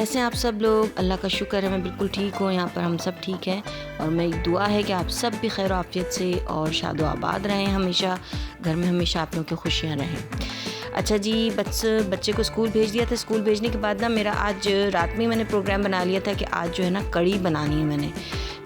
कैसे हैं आप सब लोग? अल्लाह का शुक्र है मैं बिल्कुल ठीक हूँ। यहाँ पर हम सब ठीक हैं और मेरी दुआ है कि आप सब भी खैर आफियत से और शादो आबाद रहें, हमेशा घर में हमेशा आप लोगों की खुशियाँ रहें। अच्छा जी, बच्चे को स्कूल भेज दिया था। स्कूल भेजने के बाद ना मेरा आज रात में मैंने प्रोग्राम बना लिया था कि आज जो है ना कड़ी बनानी है मैंने।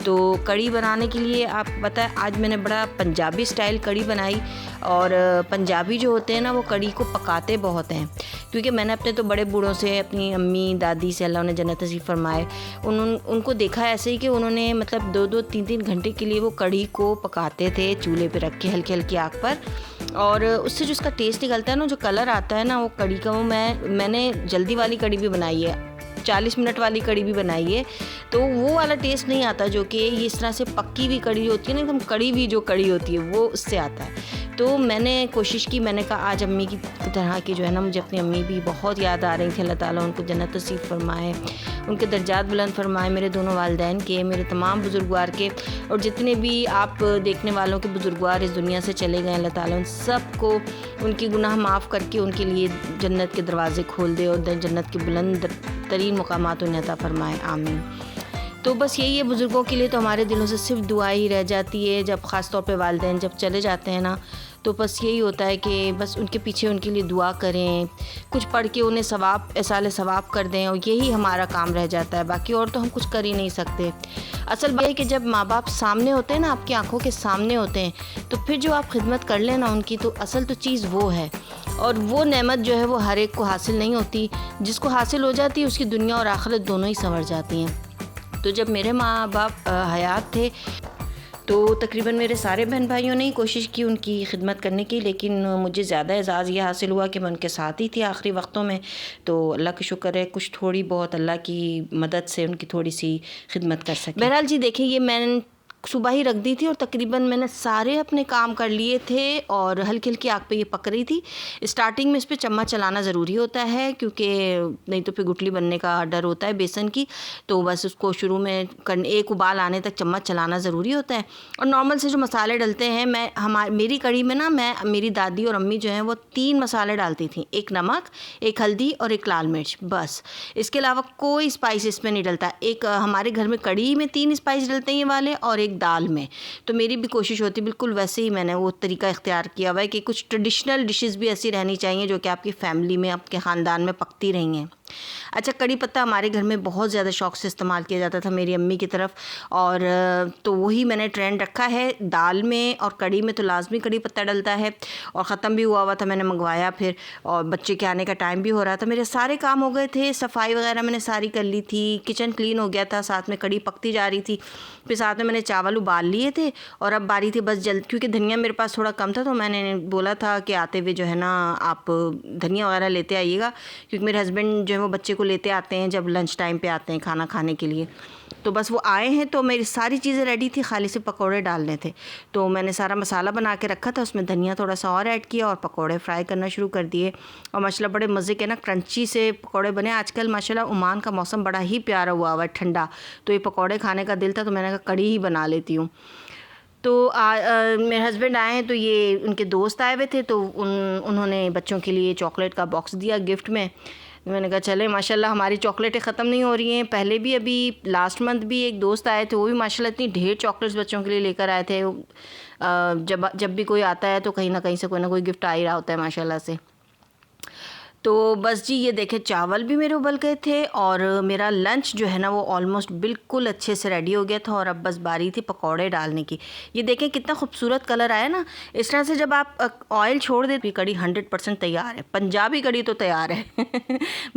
तो कड़ी बनाने के लिए आप पता है आज मैंने बड़ा पंजाबी स्टाइल कड़ी बनाई। और पंजाबी जो होते हैं ना वो कड़ी को पकाते बहुत हैं, क्योंकि मैंने अपने तो बड़े बूढ़ों से, अपनी अम्मी दादी से, अल्लाह उन्हें जन्नत नसीब फरमाए, उनको देखा ऐसे ही कि उन्होंने मतलब 2-2 3-3 घंटे के लिए वो कड़ी को पकाते थे चूल्हे पे रख के हल्की हल्की आग पर। और उससे जो उसका टेस्ट निकलता है ना, जो कलर आता है ना वो कड़ी का, वो मैंने जल्दी वाली कड़ी भी बनाई है, 40 मिनट वाली कड़ी भी बनाई है, तो वो वाला टेस्ट नहीं आता जो कि ये इस तरह से पक्की हुई कड़ी होती है ना, एकदम कड़ी हुई जो कड़ी होती है वो उससे आता है। तो मैंने कोशिश की, मैंने कहा आज अम्मी की तरह की जो है ना, मुझे अपनी अम्मी भी बहुत याद आ रही थी, अल्लाह ताला उनको जन्नत नसीब फरमाए, उनके दर्जात बुलंद फरमाए, मेरे दोनों वालिदैन के, मेरे तमाम बुजुर्गवार के, और जितने भी आप देखने वालों के बुजुर्गवार इस दुनिया से चले गए, अल्लाह ताला उन सब को उनकी गुनाह माफ़ करके उनके लिए जन्नत के दरवाज़े खोल दे और जन्नत के बुलंद तरीन मुकामात उन्हें अता फरमाए, आमीन। तो बस यही है, बुज़ुर्गों के लिए तो हमारे दिलों से सिर्फ दुआ ही रह जाती है। जब ख़ास तौर पे वालिदैन जब चले जाते हैं ना, तो बस यही होता है कि बस उनके पीछे उनके लिए दुआ करें, कुछ पढ़ के उन्हें सवाब एसाले सवाब कर दें, और यही हमारा काम रह जाता है। बाकी और तो हम कुछ कर ही नहीं सकते। असल बात है कि जब माँ बाप सामने होते हैं ना, आपकी आंखों के सामने होते हैं, तो फिर जो आप खिदमत कर लें ना उनकी, तो असल तो चीज़ वो है। और वो नेमत जो है वो हर एक को हासिल नहीं होती, जिसको हासिल हो जाती है उसकी दुनिया और आखिरत दोनों ही संवर जाती हैं। तो जब मेरे माँ बाप हयात थे तो तकरीबन मेरे सारे बहन भाइयों ने ही कोशिश की उनकी खिदमत करने की, लेकिन मुझे ज़्यादा एजाज़ ये हासिल हुआ कि मैं उनके साथ ही थी आखिरी वक्तों में। तो अल्लाह का शुक्र है कुछ थोड़ी बहुत अल्लाह की मदद से उनकी थोड़ी सी खिदमत कर सकी। बहरहाल जी देखिए, ये मैंने सुबह ही रख दी थी और तकरीबन मैंने सारे अपने काम कर लिए थे और हल्की हल्की आग पे ये पक रही थी। स्टार्टिंग में इस पे चम्मच चलाना ज़रूरी होता है, क्योंकि नहीं तो फिर गुठली बनने का डर होता है बेसन की। तो बस उसको शुरू में एक उबाल आने तक चम्मच चलाना ज़रूरी होता है। और नॉर्मल से जो मसाले डलते हैं, मेरी कड़ी में ना मेरी दादी और अम्मी जो हैं वो 3 मसाले डालती थी, एक नमक, एक हल्दी और एक लाल मिर्च, बस। इसके अलावा कोई स्पाइस इसमें नहीं डलता। एक हमारे घर में कड़ी में 3 स्पाइस डलते हैं ये वाले, और एक दाल में। तो मेरी भी कोशिश होती बिल्कुल वैसे ही, मैंने वो तरीका इख्तियार किया हुआ है कि कुछ ट्रेडिशनल डिशेस भी ऐसी रहनी चाहिए जो कि आपकी फैमिली में, आपके ख़ानदान में पकती रही हैं। अच्छा, कड़ी पत्ता हमारे घर में बहुत ज़्यादा शौक़ से इस्तेमाल किया जाता था मेरी अम्मी की तरफ, और तो वही मैंने ट्रेंड रखा है। दाल में और कड़ी में तो लाजमी कड़ी पत्ता डलता है, और ख़त्म भी हुआ था, मैंने मंगवाया फिर, और बच्चे के आने का टाइम भी हो रहा था, मेरे सारे काम हो गए थे, सफाई वगैरह मैंने सारी कर ली थी, किचन क्लीन हो गया था, साथ में कड़ी पकती जा रही थी, फिर साथ में मैंने चावल उबाल लिए थे, और अब बारी थी बस जल्द, क्योंकि धनिया मेरे पास थोड़ा कम था, तो मैंने बोला था कि आते हुए जो है ना आप धनिया वगैरह लेते आइएगा, क्योंकि मेरे हस्बैंड जो है वो बच्चे को लेते आते हैं जब लंच टाइम पे आते हैं खाना खाने के लिए। तो बस वो आए हैं तो मेरी सारी चीज़ें रेडी थी, खाली से पकोड़े डालने थे। तो मैंने सारा मसाला बना के रखा था, उसमें धनिया थोड़ा सा और ऐड किया और पकोड़े फ्राई करना शुरू कर दिए। और माशाल्लाह बड़े मज़े के ना क्रंची से पकोड़े बने। आजकल माशाल्लाह ओमान का मौसम बड़ा ही प्यारा हुआ है, ठंडा, तो ये पकोड़े खाने का दिल था, तो मैंने कहा कड़ी ही बना लेती हूँ। तो मेरे हस्बैंड आए हैं, तो ये उनके दोस्त आए हुए थे, तो उन्होंने बच्चों के लिए चॉकलेट का बॉक्स दिया गिफ्ट में। मैंने कहा चले, माशाल्लाह हमारी चॉकलेटें ख़त्म नहीं हो रही हैं। पहले भी अभी लास्ट मंथ भी एक दोस्त आए थे, वो भी माशाल्लाह इतनी ढेर चॉकलेट्स बच्चों के लिए लेकर आए थे। जब भी कोई आता है तो कहीं ना कहीं से कोई ना कोई गिफ्ट आ ही रहा होता है माशाल्लाह से। तो बस जी, ये देखें चावल भी मेरे उबल गए थे और मेरा लंच जो है ना वो ऑलमोस्ट बिल्कुल अच्छे से रेडी हो गया था, और अब बस बारी थी पकौड़े डालने की। ये देखें कितना खूबसूरत कलर आया ना। इस तरह से जब आप ऑयल छोड़ दे तो कड़ी 100% तैयार है। पंजाबी कड़ी तो तैयार है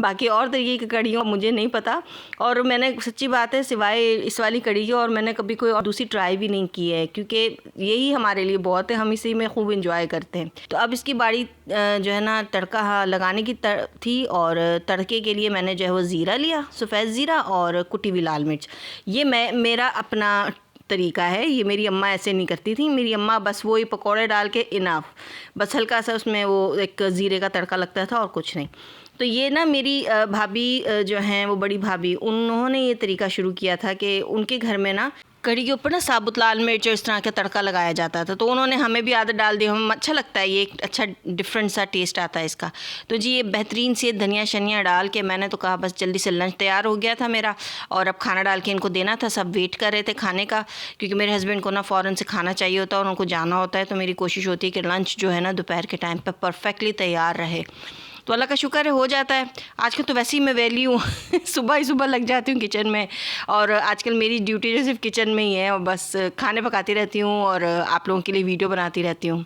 बाकी और तरीके की कड़ियों मुझे नहीं पता, और मैंने सच्ची बात है सिवाय इस वाली कड़ी के और मैंने कभी कोई और दूसरी ट्राई भी नहीं की है, क्योंकि यही हमारे लिए बहुत है, हम इसी में खूब इंजॉय करते हैं। तो अब इसकी बारी जो है ना तड़का लगाने की थी, और तड़के के लिए मैंने जो है वो ज़ीरा लिया, सफ़ेद ज़ीरा और कुटी हुई लाल मिर्च। ये मेरा अपना तरीका है, ये मेरी अम्मा ऐसे नहीं करती थी। मेरी अम्मा बस वो ही पकोड़े डाल के इनाफ, बस हल्का सा उसमें वो एक ज़ीरे का तड़का लगता था और कुछ नहीं। तो ये ना मेरी भाभी जो हैं वो बड़ी भाभी, उन्होंने ये तरीका शुरू किया था कि उनके घर में ना कढ़ी के ऊपर ना साबुत लाल मिर्च और इस तरह का तड़का लगाया जाता था, तो उन्होंने हमें भी आदत डाल दी। हमें अच्छा लगता है, ये एक अच्छा डिफरेंट सा टेस्ट आता है इसका। तो जी ये बेहतरीन से धनिया शनिया डाल के मैंने तो कहा बस जल्दी से लंच तैयार हो गया था मेरा, और अब खाना डाल के इनको देना था। सब वेट कर रहे थे खाने का, क्योंकि मेरे हस्बैंड को ना फ़ौरन से खाना चाहिए होता है और उनको जाना होता है। तो मेरी कोशिश होती है कि लंच जो है ना दोपहर के टाइम पर परफेक्टली तैयार रहे। तो अल्लाह का शुक्र है हो जाता है। आजकल तो वैसे ही मैं वेली हूँ सुबह ही सुबह लग जाती हूँ किचन में, और आजकल मेरी ड्यूटी जो सिर्फ किचन में ही है, और बस खाने पकाती रहती हूँ और आप लोगों के लिए वीडियो बनाती रहती हूँ।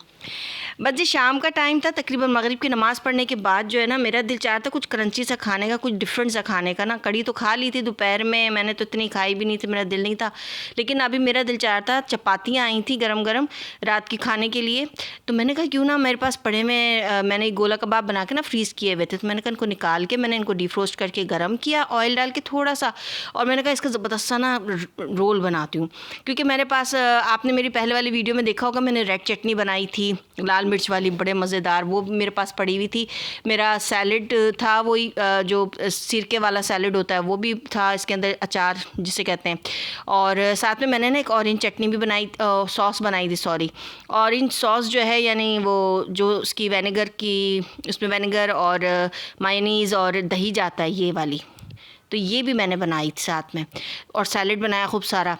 बस जी शाम का टाइम था, तकरीबन मगरिब की नमाज़ पढ़ने के बाद जो है ना मेरा दिल चाहता कुछ क्रंची सा खाने का, कुछ डिफरेंट सा खाने का ना। कड़ी तो खा ली थी दोपहर में, मैंने तो इतनी खाई भी नहीं थी, मेरा दिल नहीं था। लेकिन अभी मेरा दिल चाहता, चपातियाँ आई थी गरम गरम रात की खाने के लिए। तो मैंने कहा क्यों ना मेरे पास पड़े में मैंने गोला कबाब बना के ना फ्रीज़ किए हुए थे, तो मैंने कहा इनको निकाल के मैंने इनको डिफ्रोस्ट करके गर्म किया ऑयल डाल के थोड़ा सा, और मैंने कहा इसका ज़बरदस्त सा ना रोल बनाती हूँ। क्योंकि मेरे पास आपने मेरी पहले वाली वीडियो में देखा होगा, मैंने रेड चटनी बनाई थी लाल मिर्च वाली, बड़े मज़ेदार, वो मेरे पास पड़ी हुई थी। मेरा सैलड था वही जो सिरके वाला सैलड होता है वो भी था, इसके अंदर अचार जिसे कहते हैं। और साथ में मैंने ना एक ऑरेंज चटनी भी बनाई, सॉस बनाई थी, सॉरी ऑरेंज सॉस जो है, यानी वो जो उसकी विनेगर की, उसमें विनेगर और मायोनीज़ और दही जाता है ये वाली, तो ये भी मैंने बनाई थी साथ में। और सैलड बनाया खूब सारा,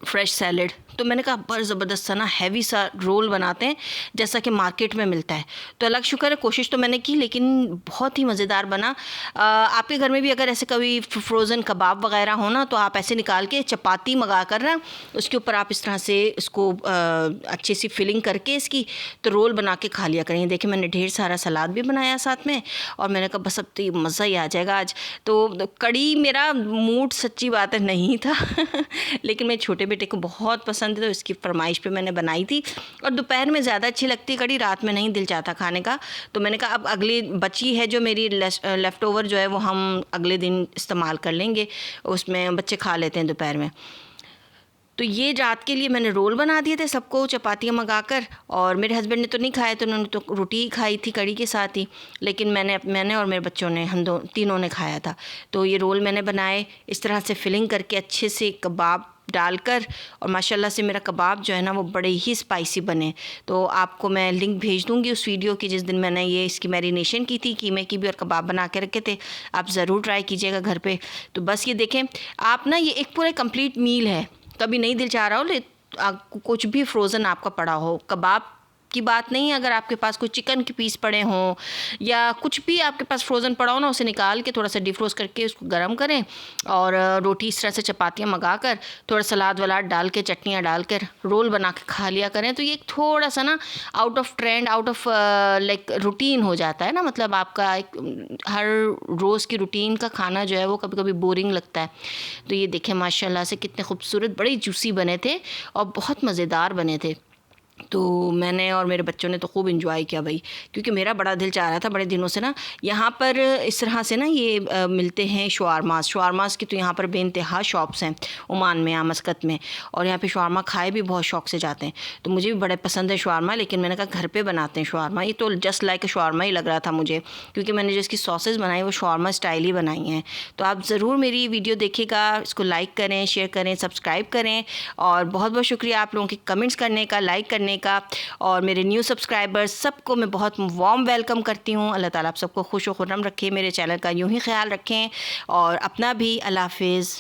फ्रेश सैलड। तो मैंने कहा बड़ा ज़बरदस्त सा ना हैवी सा रोल बनाते हैं जैसा कि मार्केट में मिलता है। तो अल्लाह का शुक्र है कोशिश तो मैंने की, लेकिन बहुत ही मज़ेदार बना। आपके घर में भी अगर ऐसे कभी फ्रोज़न कबाब वगैरह हो ना, तो आप ऐसे निकाल के चपाती मंगा कर ना उसके ऊपर आप इस तरह से इसको अच्छी सी फिलिंग करके इसकी तो रोल बना के खा लिया करें। देखिए मैंने ढेर सारा सलाद भी बनाया साथ में, और मैंने कहा बस अब तो ये मज़ा ही आ जाएगा आज। तो कड़ी मेरा मूड सच्ची बात है नहीं था लेकिन मेरे छोटे बेटे को बहुत पसंद है, तो इसकी फरमाइश पे मैंने बनाई थी। और दोपहर में ज़्यादा अच्छी लगती है कड़ी, रात में नहीं दिल चाहता खाने का। तो मैंने कहा अब अगली बची है जो मेरी लेफ़्ट ओवर जो है वो हम अगले दिन इस्तेमाल कर लेंगे, उसमें बच्चे खा लेते हैं दोपहर में। तो ये रात के लिए मैंने रोल बना दिए थे सबको चपातियाँ मंगाकर, और मेरे हस्बैंड ने तो नहीं खाए, तो उन्होंने तो रोटी ही खाई थी कड़ी के साथ ही। लेकिन मैंने और मेरे बच्चों ने, हम तीनों ने खाया था। तो ये रोल मैंने बनाए इस तरह से फिलिंग करके अच्छे से कबाब डालकर, और माशाल्लाह से मेरा कबाब जो है ना वो बड़े ही स्पाइसी बने। तो आपको मैं लिंक भेज दूँगी उस वीडियो की जिस दिन मैंने ये इसकी मैरिनेशन की थी, कीमे की भी और कबाब बना के रखे थे। आप ज़रूर ट्राई कीजिएगा घर पे। तो बस ये देखें आप ना, ये एक पूरा कंप्लीट मील है। कभी नहीं दिल चाह रहा हो कुछ भी फ्रोज़न आपका पड़ा हो, कबाब की बात नहीं, अगर आपके पास कोई चिकन के पीस पड़े हों या कुछ भी आपके पास फ्रोज़न पड़ा हो ना, उसे निकाल के थोड़ा सा डिफ्रोस्ट करके उसको गर्म करें, और रोटी इस तरह से चपातियाँ मंगा कर थोड़ा सलाद वलाद डाल के चटनियाँ डाल कर रोल बना के खा लिया करें। तो ये थोड़ा सा ना out of trend, out of like routine हो जाता है ना, मतलब आपका एक हर रोज़ की रूटीन का खाना जो है वो कभी कभी बोरिंग लगता है। तो ये देखें माशाल्लाह से कितने खूबसूरत, बड़े जूसी बने थे और बहुत मज़ेदार बने थे। तो मैंने और मेरे बच्चों ने तो खूब इंजॉय किया भाई, क्योंकि मेरा बड़ा दिल चाह रहा था बड़े दिनों से ना। यहाँ पर इस तरह से ना ये मिलते हैं शवारमास की, तो यहाँ पर बेइंतहा शॉप्स हैं ओमान में या मस्कत में, और यहाँ पे शवारमा खाए भी बहुत शौक़ से जाते हैं। तो मुझे भी बड़े पसंद है शवारमा, लेकिन मैंने कहा घर पे बनाते हैं शवारमा। ये तो जस्ट लाइक शवारमा ही लग रहा था मुझे, क्योंकि मैंने जो इसकी सॉसेज बनाई वो शवारमा स्टाइल ही बनाई हैं। तो आप ज़रूर मेरी वीडियो देखिएगा, इसको लाइक करें, शेयर करें, सब्सक्राइब करें, और बहुत बहुत शुक्रिया आप लोगों के कमेंट्स करने का, लाइक करने का। और मेरे न्यू सब्सक्राइबर्स सबको मैं बहुत वार्म वेलकम करती हूँ। अल्लाह ताला आप सबको खुश व खुर्रम रखे, मेरे चैनल का यूँ ही ख्याल रखें, और अपना भी। अल्लाह हाफिज़।